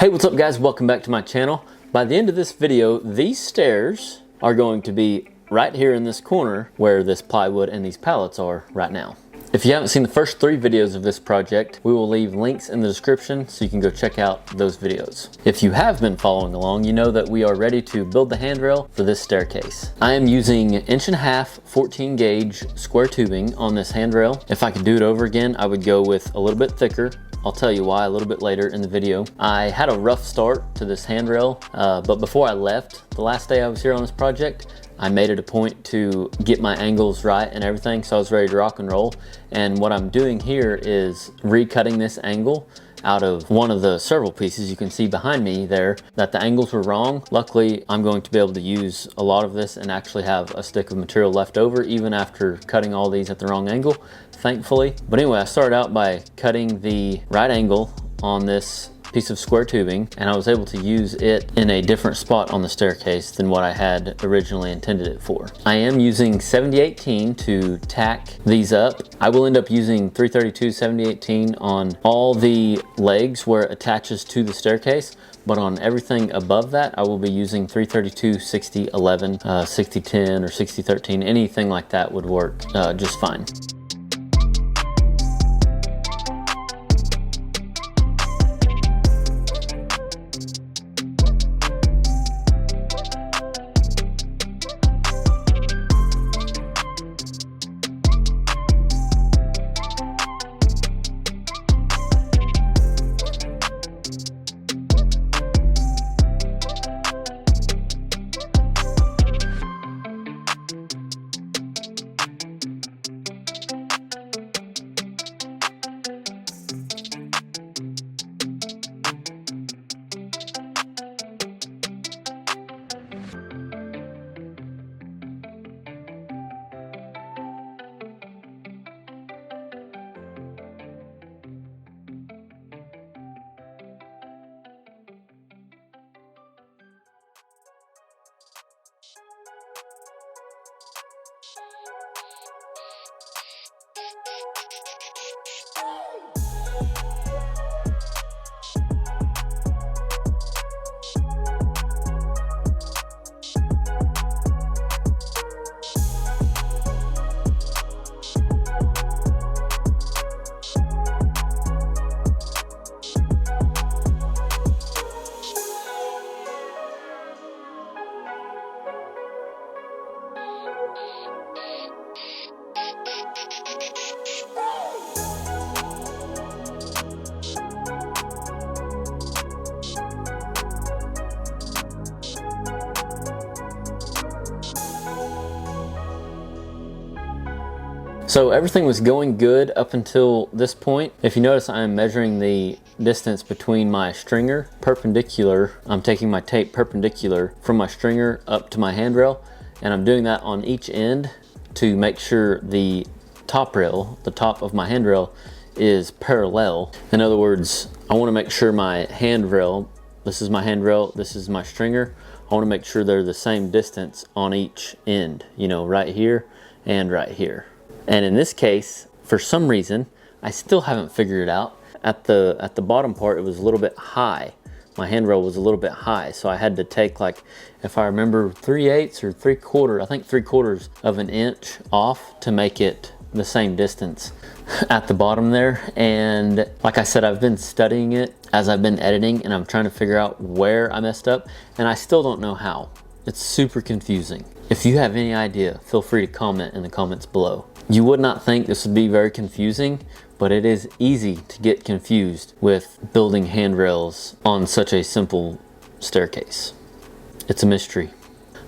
Hey, what's up guys? Welcome back to my channel. By the end of this video, these stairs are going to be right here in this corner where this plywood and these pallets are right now. If you haven't seen the first 3 videos of this project, we will leave links in the description so you can go check out those videos. If you have been following along, you know that we are ready to build the handrail for this staircase. I am using 1.5" 14 gauge square tubing on this handrail. If I could do it over again, I would go with a little bit thicker. I'll tell you why a little bit later in the video. I had a rough start to this handrail, but before I left, the last day I was here on this project, I made it a point to get my angles right and everything, so I was ready to rock and roll. And what I'm doing here is recutting this angle out of one of the several pieces you can see behind me there that the angles were wrong. Luckily, I'm going to be able to use a lot of this and actually have a stick of material left over even after cutting all these at the wrong angle, thankfully. But anyway, I started out by cutting the right angle on this piece of square tubing, and I was able to use it in a different spot on the staircase than what I had originally intended it for. I am using 70/18 to tack these up. I will end up using 332 70/18 on all the legs where it attaches to the staircase, but on everything above that I will be using 332 60/11, 60/10 or 60/13. Anything like that would work just fine. So everything was going good up until this point. If you notice, I am measuring the distance between my stringer perpendicular. I'm taking my tape perpendicular from my stringer up to my handrail, and I'm doing that on each end to make sure the top rail, the top of my handrail, is parallel. In other words, I want to make sure my handrail, this is my handrail, this is my stringer, I want to make sure they're the same distance on each end, you know, right here and right here. And in this case, for some reason, I still haven't figured it out. At the bottom part, it was a little bit high. My handrail was a little bit high, so I had to take, like, if I remember, 3/8 or 3/4, I think 3/4 of an inch off to make it the same distance at the bottom there. And like I said, I've been studying it as I've been editing, and I'm trying to figure out where I messed up, and I still don't know how. It's super confusing. If you have any idea, feel free to comment in the comments below. You would not think this would be very confusing, but it is easy to get confused with building handrails on such a simple staircase. It's a mystery.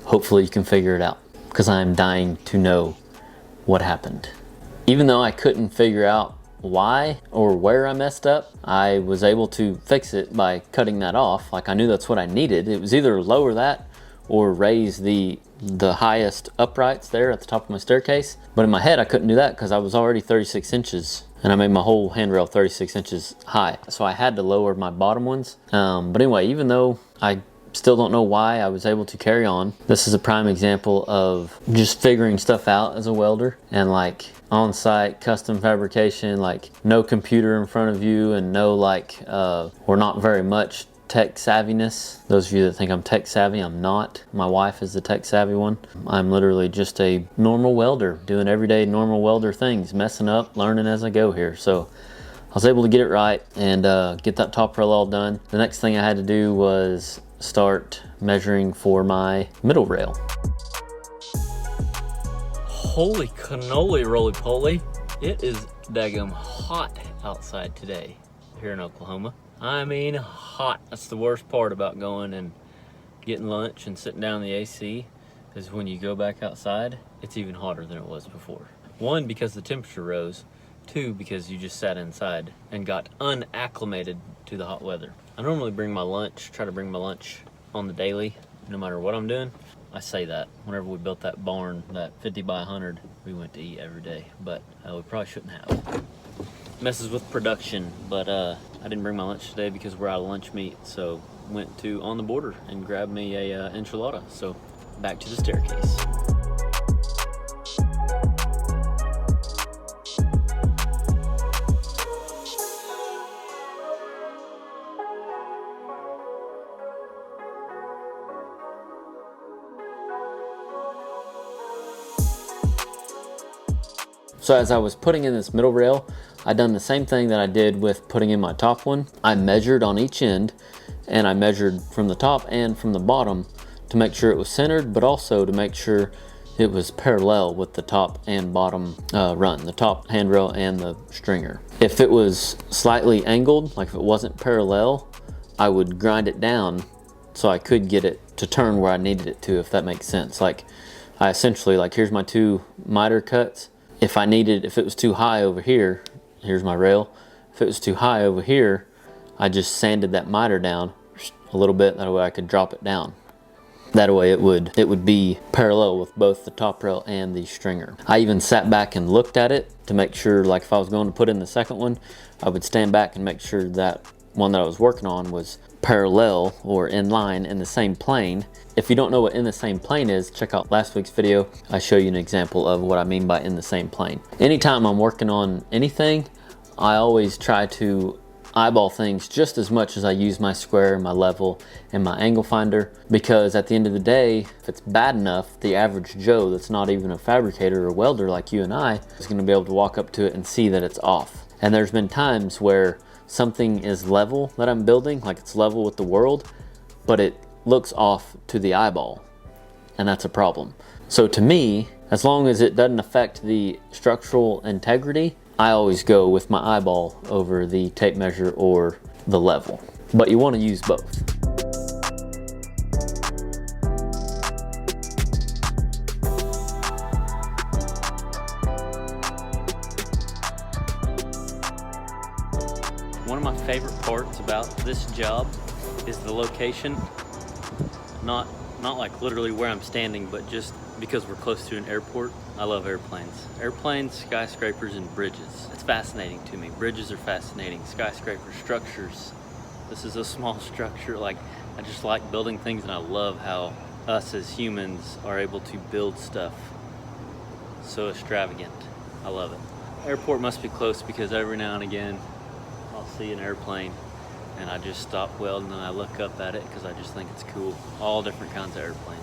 Hopefully you can figure it out, because I am dying to know what happened. Even though I couldn't figure out why or where I messed up, I was able to fix it by cutting that off. Like, I knew that's what I needed. It was either lower that or raise the highest uprights there at the top of my staircase. But in my head, I couldn't do that because I was already 36 inches and I made my whole handrail 36 inches high. So I had to lower my bottom ones. But anyway, even though I Still don't know why I was able to carry on. This is a prime example of just figuring stuff out as a welder, and like on-site custom fabrication, like no computer in front of you and no like or not very much tech savviness. Those of you that think I'm tech savvy, I'm not. My wife is the tech savvy one. I'm literally just a normal welder doing everyday normal welder things, messing up, learning as I go here. So I was able to get it right and get that top rail all done. The next thing I had to do was start measuring for my middle rail. Holy cannoli roly-poly. It is daggum hot outside today here in Oklahoma. I mean hot. That's the worst part about going and getting lunch and sitting down in the AC is when you go back outside, it's even hotter than it was before. One, because the temperature rose. Two, because you just sat inside and got unacclimated to the hot weather. I normally bring my lunch, try to bring my lunch on the daily, no matter what I'm doing. I say that. Whenever we built that barn, that 50 by 100, we went to eat every day, but we probably shouldn't have. Messes with production, but I didn't bring my lunch today because we're out of lunch meat, so went to On the Border and grabbed me a enchilada. So back to the staircase. So as I was putting in this middle rail, I done the same thing that I did with putting in my top one. I measured on each end, and I measured from the top and from the bottom to make sure it was centered, but also to make sure it was parallel with the top and bottom run, the top handrail and the stringer. If it was slightly angled, like if it wasn't parallel, I would grind it down so I could get it to turn where I needed it to, if that makes sense. Like I essentially, like here's my two miter cuts. If it was too high over here, here's my rail. If it was too high over here, I just sanded that miter down a little bit. That way I could drop it down. That way it would be parallel with both the top rail and the stringer. I even sat back and looked at it to make sure, like if I was going to put in the second one, I would stand back and make sure that one that I was working on was parallel or in line in the same plane. If you don't know what in the same plane is, check out last week's video. I show you an example of what I mean by in the same plane. Anytime I'm working on anything, I always try to eyeball things just as much as I use my square, my level, and my angle finder, because at the end of the day, if it's bad enough, the average Joe that's not even a fabricator or welder like you and I is going to be able to walk up to it and see that it's off. And there's been times where something is level that I'm building, like it's level with the world, but it looks off to the eyeball, and that's a problem. So to me, as long as it doesn't affect the structural integrity, I always go with my eyeball over the tape measure or the level. But you want to use both. One of my favorite parts about this job is the location. Not like literally where I'm standing, but just because we're close to an airport. I love airplanes. Airplanes, skyscrapers, and bridges. It's fascinating to me. Bridges are fascinating. Skyscraper structures. This is a small structure. Like, I just like building things, and I love how us as humans are able to build stuff so extravagant. I love it. Airport must be close because every now and again I'll see an airplane and I just stop welding and I look up at it because I just think it's cool. All different kinds of airplanes.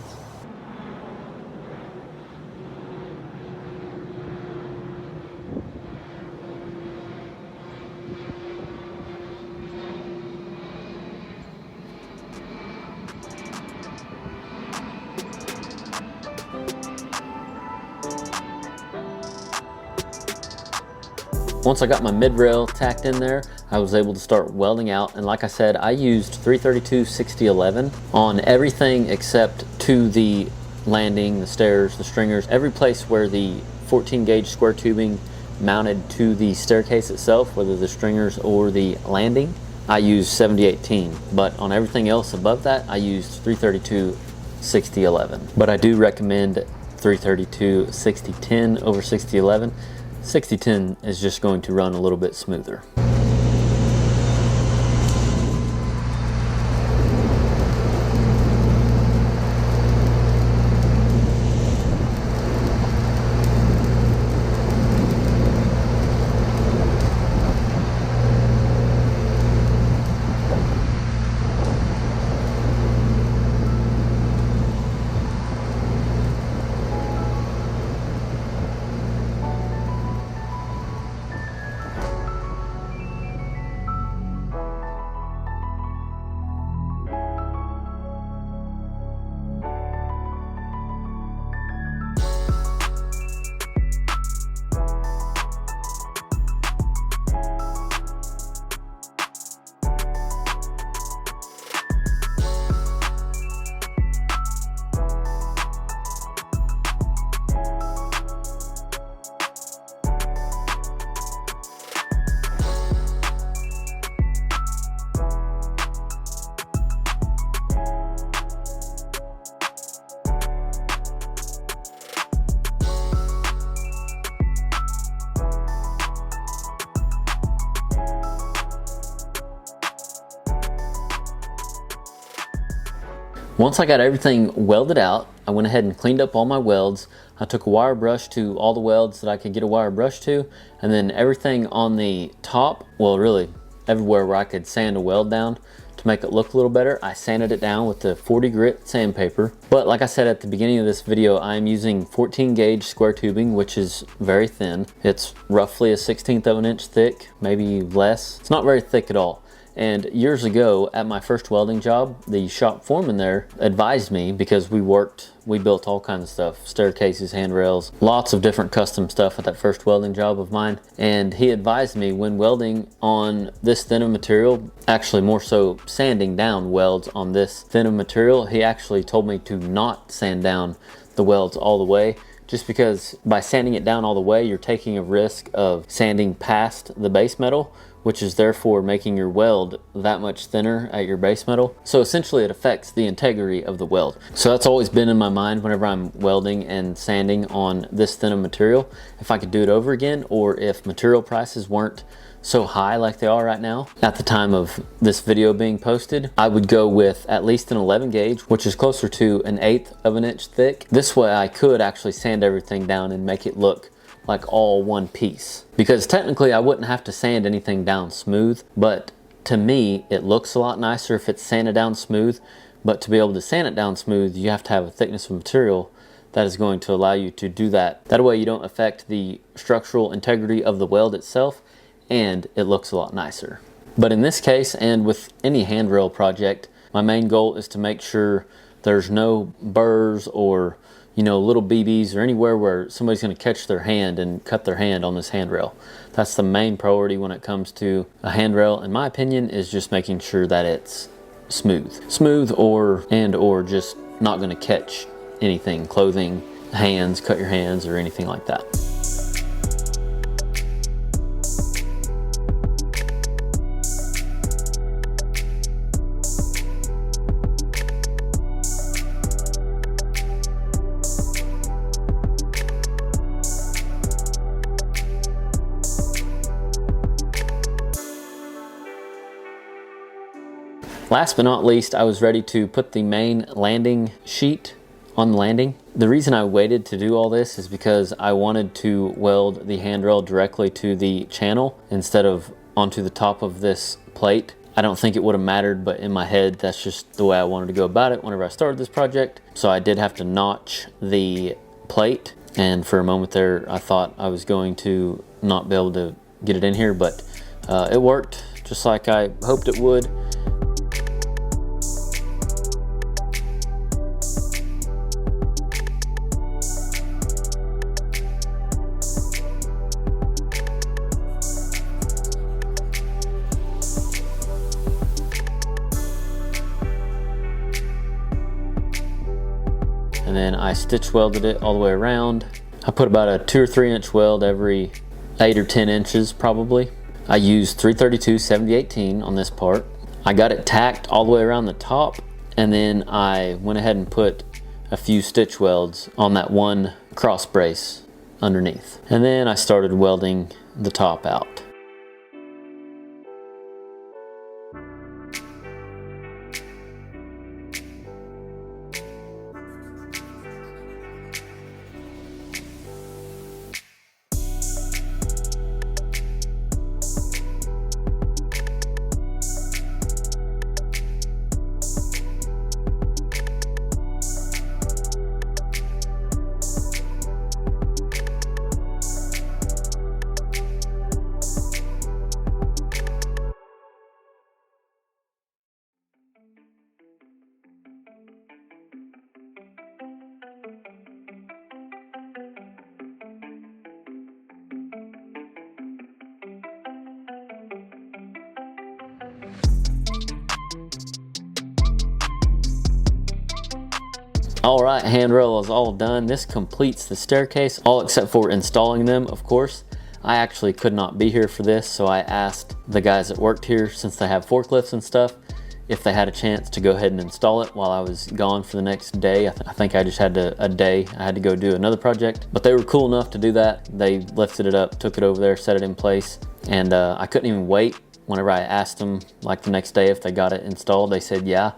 Once I got my mid-rail tacked in there, I was able to start welding out, and like I said, I used 332 6011 on everything except to the landing, the stairs, the stringers, every place where the 14 gauge square tubing mounted to the staircase itself, whether the stringers or the landing, I used 7018, but on everything else above that, I used 332 6011. But I do recommend 332 6010 over 6011. 6010 is just going to run a little bit smoother. Once I got everything welded out, I went ahead and cleaned up all my welds. I took a wire brush to all the welds that I could get a wire brush to, and then everything on the top, well really everywhere where I could sand a weld down to make it look a little better, I sanded it down with the 40 grit sandpaper. But like I said at the beginning of this video, I'm using 14 gauge square tubing, which is very thin. It's roughly a 1/16 of an inch thick, maybe less. It's not very thick at all. And years ago at my first welding job, the shop foreman there advised me, because we built all kinds of stuff, staircases, handrails, lots of different custom stuff at that first welding job of mine. And he advised me when welding on this thin of material, actually more so sanding down welds on this thin of material, he actually told me to not sand down the welds all the way, just because by sanding it down all the way, you're taking a risk of sanding past the base metal, which is therefore making your weld that much thinner at your base metal. So essentially it affects the integrity of the weld. So that's always been in my mind whenever I'm welding and sanding on this thin of material. If I could do it over again, or if material prices weren't so high like they are right now at the time of this video being posted, I would go with at least an 11 gauge, which is closer to an 1/8 of an inch thick. This way I could actually sand everything down and make it look like all one piece, because technically I wouldn't have to sand anything down smooth, but to me it looks a lot nicer if it's sanded down smooth. But to be able to sand it down smooth, you have to have a thickness of material that is going to allow you to do that. That way you don't affect the structural integrity of the weld itself, and it looks a lot nicer. But in this case, and with any handrail project, my main goal is to make sure there's no burrs or little BBs or anywhere where somebody's going to catch their hand and cut their hand on this handrail. That's the main priority when it comes to a handrail, in my opinion, is just making sure that it's smooth or just not going to catch anything, clothing, hands, cut your hands, or anything like that. Last but not least, I was ready to put the main landing sheet on the landing. The reason I waited to do all this is because I wanted to weld the handrail directly to the channel instead of onto the top of this plate. I don't think it would have mattered, but in my head, that's just the way I wanted to go about it whenever I started this project. So I did have to notch the plate, and for a moment there, I thought I was going to not be able to get it in here, but it worked just like I hoped it would. And then I stitch welded it all the way around. I put about a 2 or 3 inch weld every 8 or 10 inches probably. I used 332 70/18 on this part. I got it tacked all the way around the top, and then I went ahead and put a few stitch welds on that one cross brace underneath. And then I started welding the top out. All right, handrail is all done. This completes the staircase, all except for installing them, of course. I actually could not be here for this, so I asked the guys that worked here, since they have forklifts and stuff, if they had a chance to go ahead and install it while I was gone for the next day. I think I just had a day. I had to go do another project, but they were cool enough to do that. They lifted it up, took it over there, set it in place, and I couldn't even wait. Whenever I asked them like the next day if they got it installed, they said yeah.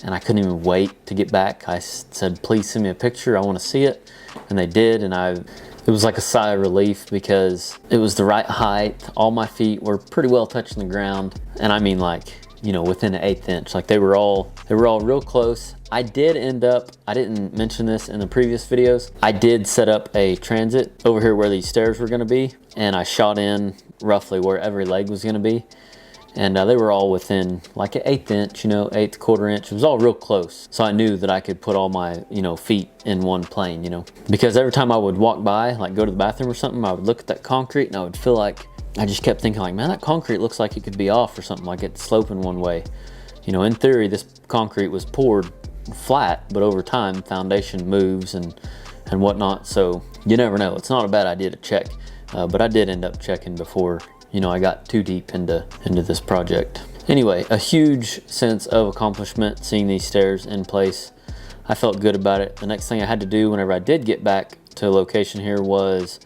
and I couldn't even wait to get back. I said, please send me a picture, I want to see it. And they did, and it was like a sigh of relief because it was the right height. All my feet were pretty well touching the ground, and I mean, like, you know, within an 1/8 inch. Like they were all real close. I did end up, I didn't mention this in the previous videos, I did set up a transit over here where these stairs were going to be, and I shot in roughly where every leg was going to be, and they were all within like an 1/8 inch, you know, 1/8, 1/4 inch. It was all real close, so I knew that I could put all my, you know, feet in one plane, you know, because every time I would walk by, like go to the bathroom or something, I would look at that concrete and I would feel like, I just kept thinking like, man, that concrete looks like it could be off or something, like it's sloping one way. You know, in theory, this concrete was poured flat, but over time, foundation moves and whatnot. So you never know. It's not a bad idea to check, but I did end up checking before, you know, I got too deep into this project. Anyway, a huge sense of accomplishment seeing these stairs in place. I felt good about it. The next thing I had to do whenever I did get back to location here was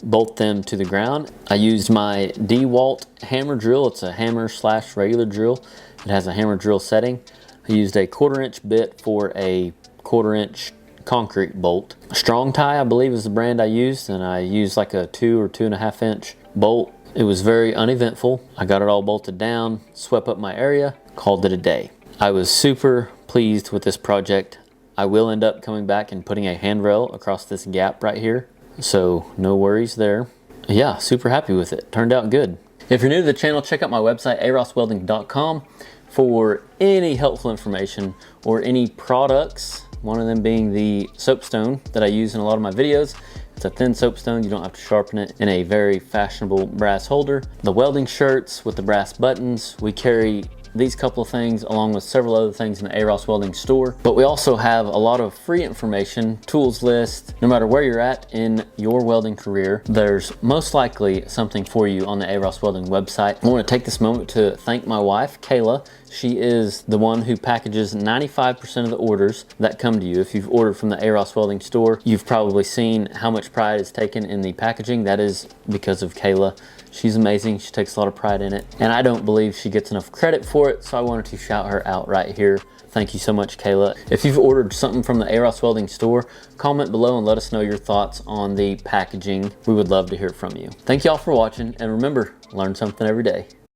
bolt them to the ground. I used my DeWalt hammer drill. It's a hammer / regular drill. It has a hammer drill setting. I used a 1/4 inch bit for a 1/4 inch concrete bolt. Strong Tie, I believe, is the brand I used, and I used like a 2 or 2.5 inch bolt. It was very uneventful. I got it all bolted down, swept up my area, called it a day. I was super pleased with this project. I will end up coming back and putting a handrail across this gap right here, so no worries there. Yeah, super happy with it. Turned out good. If you're new to the channel, check out my website, arosswelding.com, for any helpful information or any products, one of them being the soapstone that I use in a lot of my videos. It's a thin soapstone, you don't have to sharpen it, in a very fashionable brass holder. The welding shirts with the brass buttons, we carry these couple of things along with several other things in the AROS Welding store. But we also have a lot of free information, tools list. No matter where you're at in your welding career, there's most likely something for you on the AROS Welding website. I want to take this moment to thank my wife, Kayla. She is the one who packages 95% of the orders that come to you. If you've ordered from the AROS Welding store, you've probably seen how much pride is taken in the packaging. That is because of Kayla. She's amazing. She takes a lot of pride in it, and I don't believe she gets enough credit for it, so I wanted to shout her out right here. Thank you so much, Kayla. If you've ordered something from the AROS Welding store, comment below and let us know your thoughts on the packaging. We would love to hear from you. Thank y'all for watching, and remember, learn something every day.